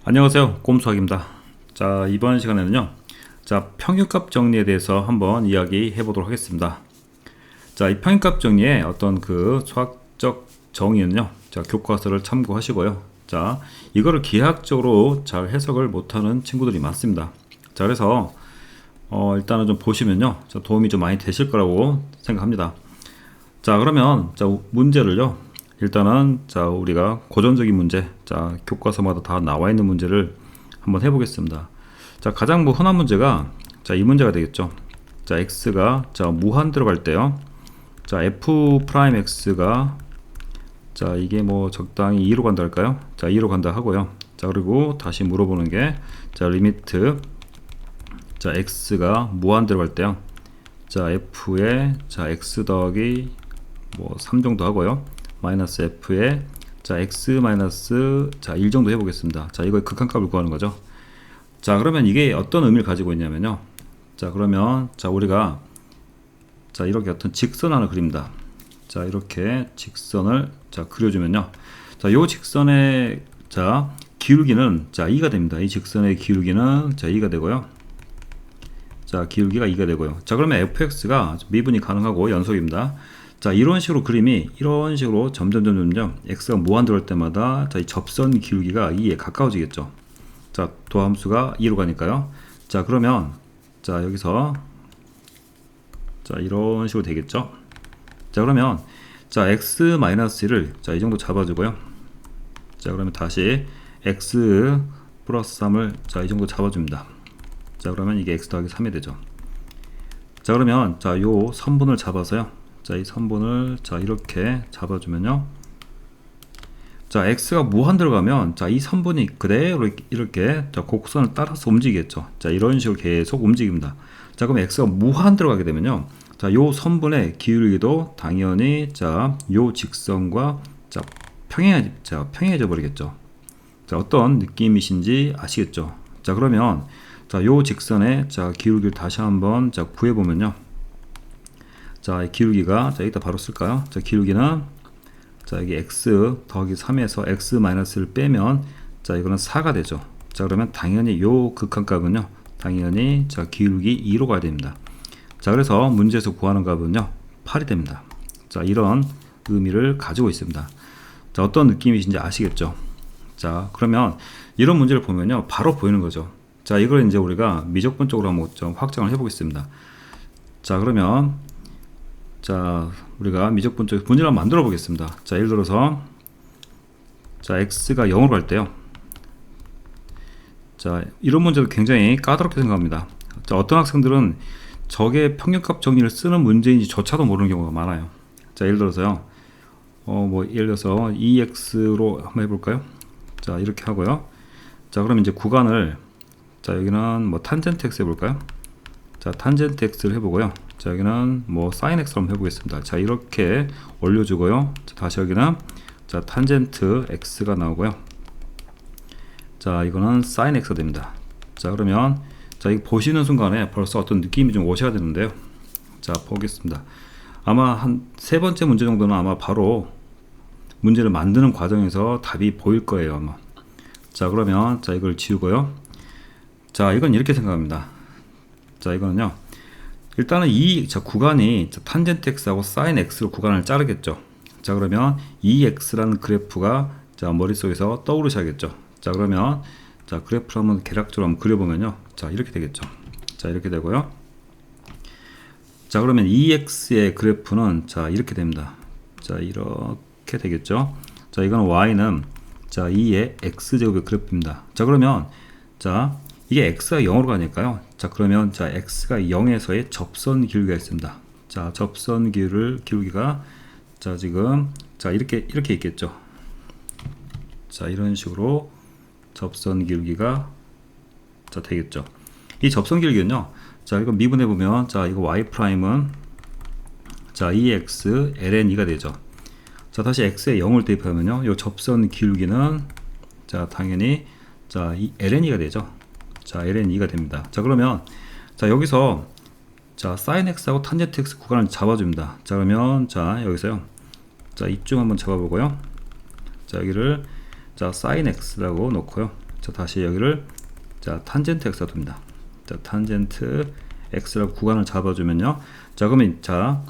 안녕하세요, 꼼수학입니다. 자, 이번 시간에는요, 자, 평균값 정리에 대해서 한번 이야기해 보도록 하겠습니다. 자, 이 평균값 정리의 어떤 그 수학적 정의는요, 자, 교과서를 참고하시고요. 자, 이거를 기하학적으로 잘 해석을 못하는 친구들이 많습니다. 자, 그래서 일단은 좀 보시면요, 자, 도움이 좀 많이 되실 거라고 생각합니다. 자, 그러면 자, 문제를요, 일단은 자, 우리가 고전적인 문제, 자, 교과서마다 다 나와 있는 문제를 한번 해보겠습니다. 자, 가장 뭐 흔한 문제가 자, 이 문제가 되겠죠. 자, x가 자, 무한 들어갈 때요. 자, f 프라임 x가 자, 이게 뭐 적당히 2로 간다 할까요? 자, 2로 간다 하고요. 자, 그리고 다시 물어보는 게 자, 리미트 자, x가 무한 들어갈 때요. 자, f에 자, x 더하기 뭐 3 정도 하고요. 마이너스 f에 자, x 마이너스 자, 1 정도 해보겠습니다. 자, 이거 극한값을 구하는 거죠. 자, 그러면 이게 어떤 의미를 가지고 있냐면요. 자, 그러면 자, 우리가 자, 이렇게 어떤 직선 하나 그립니다. 자, 이렇게 직선을 자, 그려주면요. 자, 요 직선의 자, 기울기는 자, 2가 됩니다. 이 직선의 기울기는 자, 2가 되고요. 자, 기울기가 2가 되고요. 자, 그러면 fx가 미분이 가능하고 연속입니다. 자, 이런 식으로 그림이 이런 식으로 점점 x가 무한 들어올 때마다 자, 이 접선 기울기가 2에 가까워지겠죠. 자, 도함수가 2로 가니까요. 자, 그러면 자, 여기서 자, 이런 식으로 되겠죠. 자, 그러면 자, x-1을 자, 이 정도 잡아주고요. 자, 그러면 다시 x 플러스 3을 자, 이 정도 잡아줍니다. 자, 그러면 이게 x 더하기 3이 되죠. 자, 그러면 자, 요 선분을 잡아서요. 자, 이 선분을 자, 이렇게 잡아주면요. 자, x가 무한 들어가면 자, 이 선분이 그대로 이렇게 자, 곡선을 따라서 움직이겠죠. 자, 이런 식으로 계속 움직입니다. 자, 그럼 x가 무한 들어가게 되면요. 자, 요 선분의 기울기도 당연히 자, 요 직선과 자, 평행해져 버리겠죠. 자, 어떤 느낌이신지 아시겠죠? 자, 그러면 자, 요 직선의 자, 기울기를 다시 한번 자, 구해 보면요. 자, 기울기가 자, 여기다 바로 쓸까요? 자, 기울기는 자, 여기 x 더하기 3에서 x 마이너스를 빼면 자, 이거는 4가 되죠. 자, 그러면 당연히 요 극한값은요. 당연히 자, 기울기 2로 가야 됩니다. 자, 그래서 문제에서 구하는 값은요. 8이 됩니다. 자, 이런 의미를 가지고 있습니다. 자, 어떤 느낌이신지 아시겠죠? 자, 그러면 이런 문제를 보면요. 바로 보이는 거죠. 자, 이걸 이제 우리가 미적분 쪽으로 한번 좀 확장을 해 보겠습니다. 자, 그러면 자, 우리가 미적분 쪽 문제를 한번 만들어 보겠습니다. 자, 예를 들어서 자, x가 0으로 갈 때요. 자, 이런 문제도 굉장히 까다롭게 생각합니다. 자, 어떤 학생들은 저게 평균값 정리를 쓰는 문제인지조차도 모르는 경우가 많아요. 자, 예를 들어서요. 예를 들어서 2x로 한번 해볼까요? 자, 이렇게 하고요. 자, 그럼 이제 구간을 자, 여기는 뭐 탄젠트 x 해볼까요? 자, 탄젠트 x를 해보고요. 자, 여기는 뭐 사인 x로 한번 해보겠습니다. 자, 이렇게 올려주고요. 자, 다시 여기는 자, 탄젠트 x가 나오고요. 자, 이거는 사인 x가 됩니다. 자, 그러면 자, 이거 보시는 순간에 벌써 어떤 느낌이 좀 오셔야 되는데요. 자, 보겠습니다. 아마 한 세 번째 문제 정도는 아마 바로 문제를 만드는 과정에서 답이 보일 거예요, 아마. 자, 그러면 자, 이걸 지우고요. 자, 이건 이렇게 생각합니다. 자, 이거는요. 일단은 이 자, 구간이 자, 탄젠트 x하고 사인 x로 구간을 자르겠죠. 자, 그러면 이 x라는 그래프가 자, 머릿속에서 떠오르셔야겠죠. 자, 그러면 자, 그래프를 한번 계략적으로 한번 그려보면요. 자, 이렇게 되겠죠. 자, 이렇게 되고요. 자, 그러면 2x의 그래프는 자, 이렇게 됩니다. 자, 이렇게 되겠죠. 자, 이거는 y는 자, 2의 x제곱의 그래프입니다. 자, 그러면 자, 이게 x가 0으로 가니까요. 자, 그러면 자, x가 0에서의 접선 기울기가 있습니다. 자, 접선 기울기가 자, 지금 자, 이렇게 있겠죠. 자, 이런 식으로 접선 기울기가 자, 되겠죠. 이 접선 기울기는요. 자, 이거 미분해 보면 자, 이거 y 프라임은 자, 2x ln2가 되죠. 자, 다시 x에 0을 대입하면요. 이 접선 기울기는 자, 당연히 자, 이 ln2가 되죠. 자, ln2가 됩니다. 자, 그러면 자, 여기서 자, sin x하고 탄젠트 x 구간을 잡아줍니다. 자, 그러면 자, 여기서요. 자, 이쪽 한번 잡아보고요. 자, 여기를 자, sin x라고 놓고요. 자, 다시 여기를 자, 탄젠트 x가 됩니다. 자, 탄젠트 x라고 구간을 잡아주면요. 자, 그러면 자,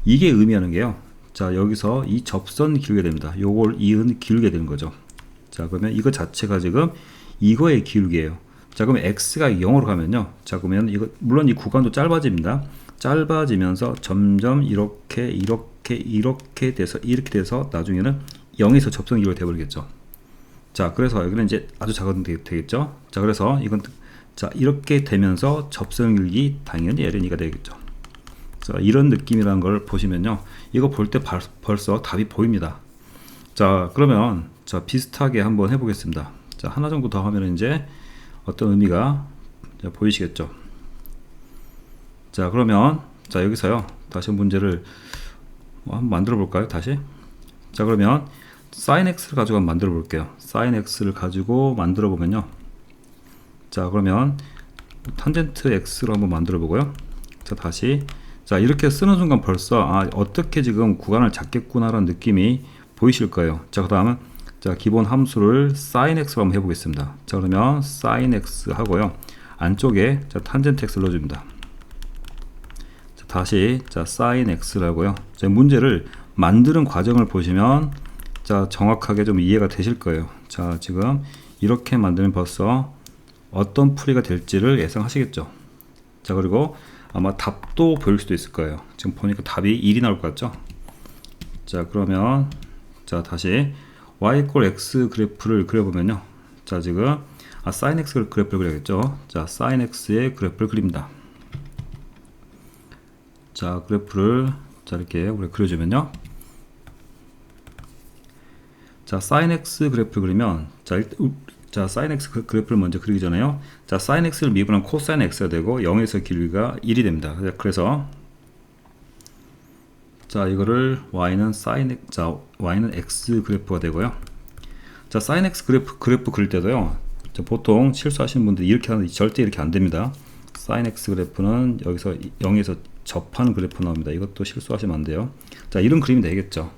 이게 의미하는 게요. 자, 여기서 이 접선 기울게 됩니다. 요걸 이은 기울게 되는 거죠. 자, 그러면 이거 자체가 지금 이거의 기울기예요. 자, 그러면 x가 0으로 가면요. 자, 그러면 이거 물론 이 구간도 짧아집니다. 짧아지면서 점점 이렇게 돼서 이렇게 돼서 나중에는 0에서 접선 기울기가 되어버리겠죠. 자, 그래서 여기는 이제 아주 작은 되겠죠. 자, 그래서 이건 자, 이렇게 되면서 접선 기울기 당연히 ln이가 되겠죠. 자, 이런 느낌이라는 걸 보시면요. 이거 볼 때 벌써 답이 보입니다. 자, 그러면 자, 비슷하게 한번 해보겠습니다. 자, 하나 정도 더 하면 이제 어떤 의미가 자, 보이시겠죠. 자, 그러면 자, 여기서요. 다시 문제를 한번 만들어 볼까요? 다시. 자, 그러면 sin x를 가지고 한번 만들어 볼게요. sin x를 가지고 만들어 보면요. 자, 그러면 탄젠트 x로 한번 만들어 보고요. 자, 다시 자, 이렇게 쓰는 순간 벌써 아, 어떻게 지금 구간을 잡겠구나라는 느낌이 보이실 거예요. 자, 그 다음은 자, 기본 함수를 sin x로 한번 해보겠습니다. 자, 그러면 sin x 하고요. 안쪽에 자, 탄젠트 x를 넣어줍니다. 자, 다시 자, sin x라고요. 자, 문제를 만드는 과정을 보시면 자, 정확하게 좀 이해가 되실 거예요. 자, 지금 이렇게 만들면 벌써 어떤 풀이가 될지를 예상하시겠죠. 자, 그리고 아마 답도 보일 수도 있을 거예요. 지금 보니까 답이 1이 나올 것 같죠. 자, 그러면 자, 다시 y = x 그래프를 그려보면요. 자, 지금 sin x 그래프를 그려야겠죠. 자, sin x의 그래프를 그립니다. 자, 그래프를 자, 이렇게 우리가 그려주면요. 자, sin x 그래프를 그리면 자, sin x 그래프를 먼저 그리기 전에요. 자, sin x를 미분한 코사인 x가 되고 0에서 길이가 1이 됩니다. 그래서 자, 이거를 y는 y는 x 그래프가 되고요. 자, sin x 그래프 그릴 때도요. 자, 보통 실수하시는 분들이 이렇게 하는데 절대 이렇게 안 됩니다. sin x 그래프는 여기서 0에서 접하는 그래프 나옵니다. 이것도 실수하시면 안 돼요. 자, 이런 그림이 되겠죠.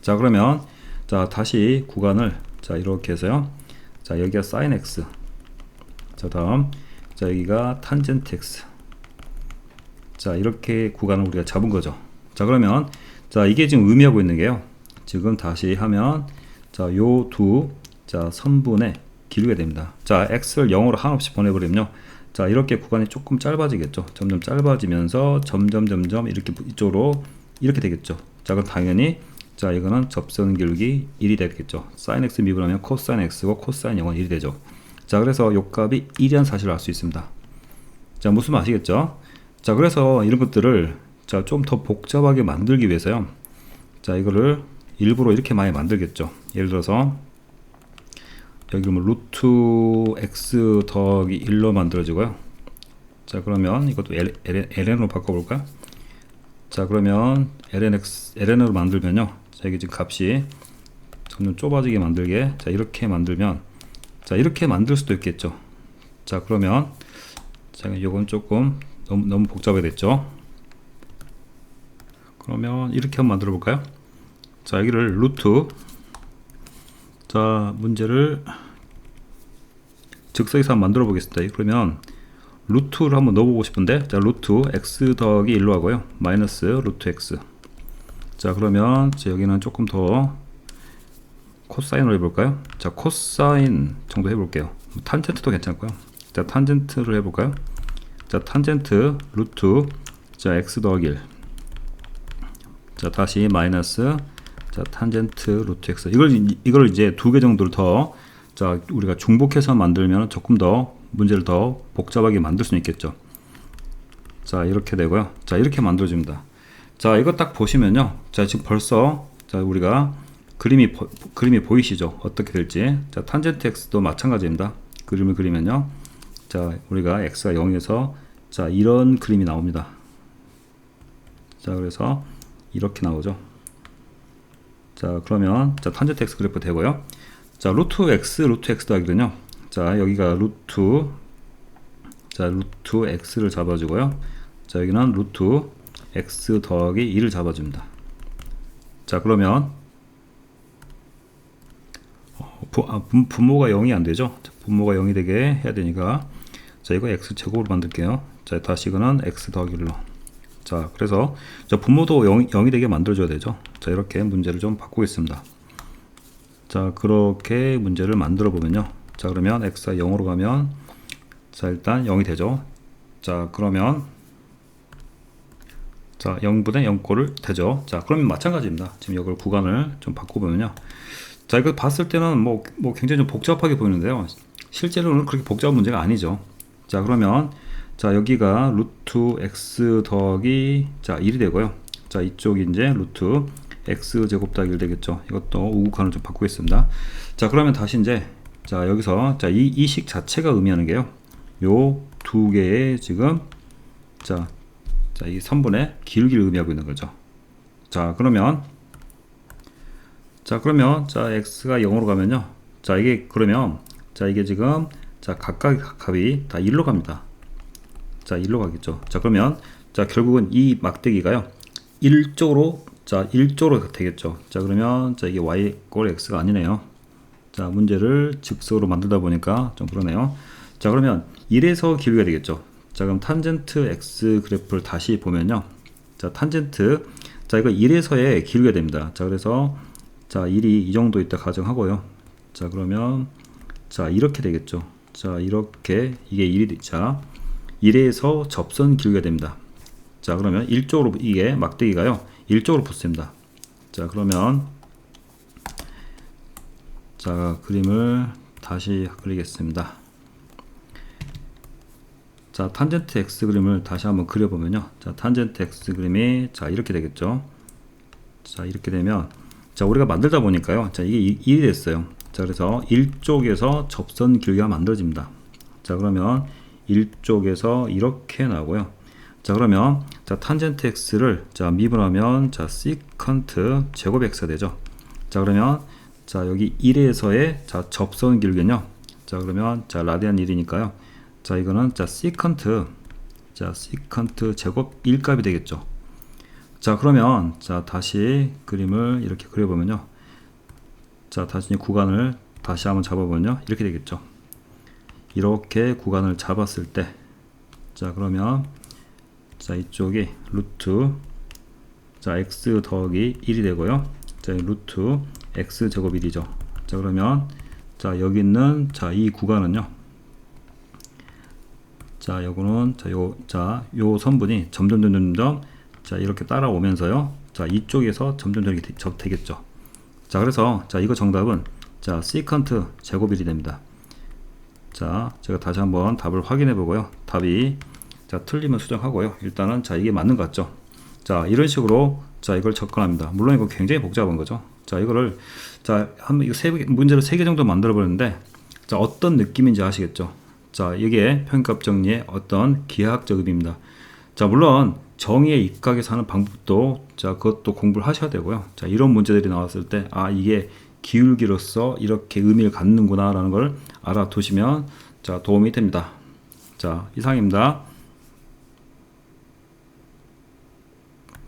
자, 그러면 자, 다시 구간을 자, 이렇게 해서요. 자, 여기가 sin x. 자, 다음 자, 여기가 탄젠트 x. 자, 이렇게 구간을 우리가 잡은 거죠. 자, 그러면 자, 이게 지금 의미하고 있는 게요. 지금 다시 하면 자, 요 두 자, 선분의 기울게 됩니다. 자, x를 0으로 한없이 보내버리면요. 자, 이렇게 구간이 조금 짧아지겠죠. 점점 짧아지면서 점점 이렇게 이쪽으로 이렇게 되겠죠. 자, 그럼 당연히 자, 이거는 접선 기울기 1이 되겠죠. sin x 미분하면 코사인 x고 코사인 0은 1이 되죠. 자, 그래서 요 값이 1이라는 사실을 알 수 있습니다. 자, 무슨 말 아시겠죠? 자, 그래서 이런 것들을 자, 좀 더 복잡하게 만들기 위해서요. 자, 이거를 일부러 이렇게 많이 만들겠죠. 예를 들어서 여기 뭐 루트 x 더하기 1로 만들어지고요. 자, 그러면 이것도 ln으로 바꿔볼까요? 자, 그러면 ln으로 만들면요. 자, 이게 지금 값이 점점 좁아지게 만들게 자, 이렇게 만들면 자, 이렇게 만들 수도 있겠죠. 자, 그러면 자, 이건 조금 너무 복잡하게 됐죠. 그러면 이렇게 한번 만들어 볼까요? 자, 여기를 루트 자, 문제를 즉석에서 한번 만들어 보겠습니다. 그러면 루트를 한번 넣어보고 싶은데 자, 루트 x 더하기 1로 하고요. 마이너스 루트 x. 자, 그러면 여기는 조금 더 코사인으로 해볼까요? 자, 코사인 정도 해볼게요. 탄젠트도 괜찮고요. 자, 탄젠트를 해볼까요? 자, 탄젠트 루트 자, x 더하기 1. 자, 다시 마이너스 자, 탄젠트 루트 x. 이걸 이제 두 개 정도를 더 자, 우리가 중복해서 만들면 조금 더 문제를 더 복잡하게 만들 수 있겠죠. 자, 이렇게 되고요. 자, 이렇게 만들어집니다. 자, 이거 딱 보시면요. 자, 지금 벌써 자, 우리가 그림이 보이시죠? 어떻게 될지. 자, 탄젠트 x도 마찬가지입니다. 그림을 그리면요. 자, 우리가 x가 0에서 자, 이런 그림이 나옵니다. 자, 그래서 이렇게 나오죠. 자, 그러면 자, 탄젠트 x 그래프 되고요. 자, 루트 x 더하기는요. 자, 여기가 루트 x를 잡아주고요. 자, 여기는 루트 x 더하기 2를 잡아줍니다. 자, 그러면 분모가 0이 안 되죠. 자, 분모가 0이 되게 해야 되니까 자, 이거 x 제곱으로 만들게요. 자, 다시 이거는 x 더하기 1로. 자, 그래서 저 분모도 0이 되게 만들어줘야 되죠. 자, 이렇게 문제를 좀 바꾸겠습니다. 자, 그렇게 문제를 만들어 보면요. 자, 그러면 x가 0으로 가면 자, 일단 0이 되죠. 자, 그러면 자, 0분의 0꼴을 되죠. 자, 그러면 마찬가지입니다. 지금 이걸 구간을 좀 바꿔보면요. 자, 이거 봤을 때는 뭐 굉장히 좀 복잡하게 보이는데요. 실제로는 그렇게 복잡한 문제가 아니죠. 자, 그러면 자, 여기가 루트 x 더하기 자 1이 되고요. 자, 이쪽이 이제 루트 x 제곱 더하기 1 되겠죠. 이것도 우극한을 좀 바꾸겠습니다. 자, 그러면 다시 이제 자, 여기서 자, 이 식 자체가 의미하는 게요. 요 두 개의 지금 자, 이 선분의 기울기를 의미하고 있는 거죠. 자, 그러면 자, x가 0으로 가면요. 자, 이게 그러면 자, 이게 지금 자, 각각 값이 다 1로 갑니다. 자, 1로 가겠죠. 자, 그러면 자, 결국은 이 막대기가요. 1쪽으로 되겠죠. 자, 그러면 자, 이게 y 꼴 x가 아니네요. 자, 문제를 즉석으로 만들다 보니까 좀 그러네요. 자, 그러면 1에서 기울기가 되겠죠. 자, 그럼 탄젠트 x 그래프를 다시 보면요. 자, 탄젠트 자, 이거 1에서의 기울기가 됩니다. 자, 그래서 자, 1이 이 정도 있다 가정하고요. 자, 그러면 자, 이렇게 되겠죠. 자, 이렇게 이게 1이 자, 1에서 접선 기울기가 됩니다. 자, 그러면 1쪽으로 이게 막대기가요. 1쪽으로 붙습니다. 자, 그러면 자, 그림을 다시 그리겠습니다. 자, 탄젠트 x 그림을 다시 한번 그려보면요. 자, 탄젠트 x 그림이 자, 이렇게 되겠죠. 자, 이렇게 되면 자, 우리가 만들다 보니까요. 자, 이게 1이 됐어요. 자, 그래서 1쪽에서 접선 길이가 만들어집니다. 자, 그러면 1쪽에서 이렇게 나오고요. 자, 그러면 자, 탄젠트 x를 자, 미분하면 자, 시컨트 제곱 x가 되죠. 자, 그러면 자, 여기 1에서의 자, 접선 길이는요. 자, 그러면 자, 라디안 1이니까요. 자, 이거는 자, 시컨트 제곱 1값이 되겠죠. 자, 그러면 자, 다시 그림을 이렇게 그려보면요. 자, 다시 구간을 다시 한번 잡아보면요. 이렇게 되겠죠. 이렇게 구간을 잡았을 때 자, 그러면 자, 이쪽이 루트 자, x 더하기 1이 되고요. 자, 루트 x 제곱 1이죠. 자, 그러면 자, 여기 있는 자, 이 구간은요. 자, 요거는 요 선분이 점점 자, 이렇게 따라오면서요. 자, 이쪽에서 점점 이렇게 되겠죠. 자, 그래서 자, 이거 정답은 자, 시컨트 제곱 1이 됩니다. 자, 제가 다시 한번 답을 확인해 보고요. 답이 자, 틀리면 수정하고요. 일단은 자, 이게 맞는 것 같죠. 자, 이런 식으로 자, 이걸 접근합니다. 물론 이거 굉장히 복잡한 거죠. 자, 이거를 자, 문제를 3개 정도 만들어 보는데 자, 어떤 느낌인지 아시겠죠? 자, 이게 평균값 정리의 어떤 기하학적 의미입니다. 자, 물론 정의에 입각해서 하는 방법도 자, 그것도 공부를 하셔야 되고요. 자, 이런 문제들이 나왔을 때 아, 이게 기울기로서 이렇게 의미를 갖는구나 라는 걸 알아두시면 자, 도움이 됩니다. 자, 이상입니다.